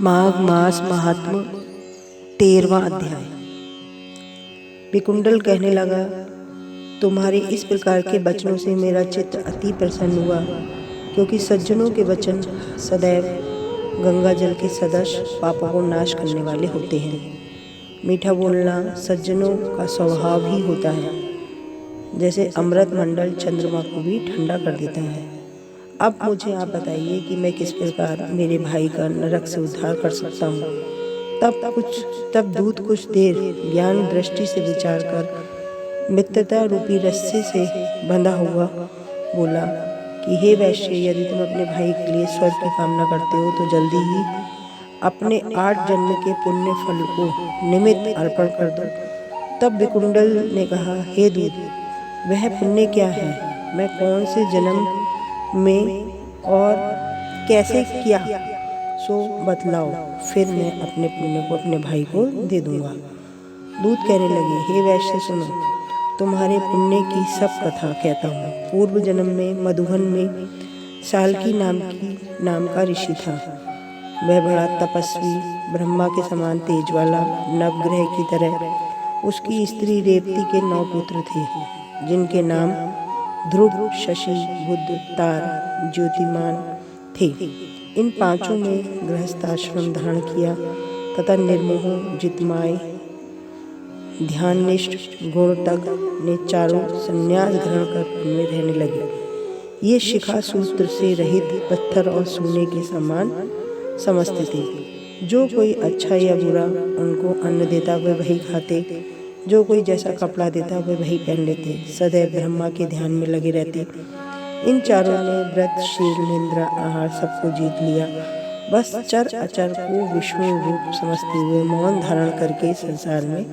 माघ मास महात्म 13वां अध्याय। विकुंडल कहने लगा, तुम्हारे इस प्रकार के वचनों से मेरा चित्त अति प्रसन्न हुआ, क्योंकि सज्जनों के वचन सदैव गंगा जल के सदृश पापों को नाश करने वाले होते हैं। मीठा बोलना सज्जनों का स्वभाव ही होता है, जैसे अमृत मंडल चंद्रमा को भी ठंडा कर देता है। अब मुझे आप बताइए कि मैं किस प्रकार मेरे भाई का नरक से उद्धार कर सकता हूँ। तब दूत कुछ देर ज्ञान दृष्टि से विचार कर मित्रता रूपी रस्से से बंधा हुआ बोला कि हे वैश्य, यदि तुम अपने भाई के लिए स्वर्ग की कामना करते हो तो जल्दी ही अपने 8 जन्म के पुण्य फल को निमित्त अर्पण कर दो। तब विकुंडल ने कहा, हे दूत, वह पुण्य क्या है? मैं कौन से जन्म में और कैसे किया सो बतलाओ, फिर मैं अपने पुण्य को अपने भाई को दे दूंगा। दूत कहने लगे, हे वैश्य सुनो, तुम्हारे पुण्य की सब कथा कहता हूँ। पूर्व जन्म में मधुवन में साल्की नाम का ऋषि था। वह बड़ा तपस्वी, ब्रह्मा के समान तेज वाला, नवग्रह की तरह। उसकी स्त्री रेवती के 9 पुत्र थे, जिनके नाम ध्रुव, शशि, बुध, तार, ज्योतिमान थे। इन 5 में गृहस्थाश्रम धारण किया तथा निर्मोह, जितमाय, ध्याननिष्ठ, गुणतग ने चारों संन्यास ग्रहण कर उनमें रहने लगे। ये शिखा सूत्र से रहित पत्थर और सोने के समान समझते थे। जो कोई अच्छा या बुरा उनको अन्न देता वह वही खाते, जो कोई जैसा कपड़ा देता वह वही पहन लेते। सदैव ब्रह्मा के ध्यान में लगे रहते। इन चारों ने व्रत, शील, निद्रा, आहार सबको जीत लिया। बस चर अचर को विष्णु रूप समझते हुए मौन धारण करके संसार में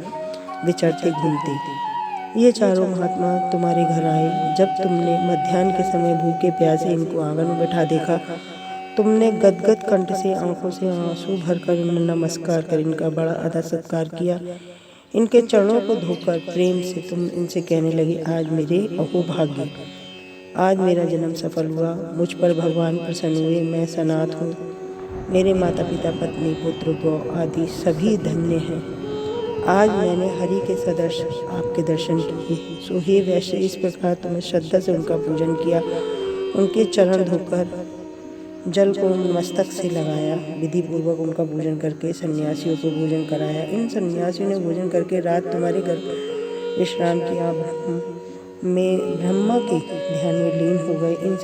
विचरते घूमते। ये चारों महात्मा तुम्हारे घर आए। जब तुमने मध्याह्न के समय भूखे प्यासे इनको आंगन में बैठा देखा, तुमने गदगद कंठ से आंखों से आंसू भरकर नमस्कार कर इनका बड़ा आदर सत्कार किया। इनके चरणों को धोकर प्रेम से तुम इनसे कहने लगे, आज मेरे अहोभाग्य, आज मेरा जन्म सफल हुआ। मुझ पर भगवान प्रसन्न हुए। मैं सनाथ हूँ। मेरे माता पिता, पत्नी, पुत्र, गौ आदि सभी धन्य हैं। आज मैंने हरि के सदृश आपके दर्शन किए। सो हे वैश्य, इस प्रकार तुमने श्रद्धा से उनका पूजन किया। उनके चरण धोकर जल को मस्तक से लगाया। विधि पूर्वक उनका पूजन करके सन्यासियों को भोजन कराया। इन सन्यासियों ने भोजन करके रात तुम्हारे घर विश्राम किया। में ब्रह्मा के ध्यान में लीन हो गए। इन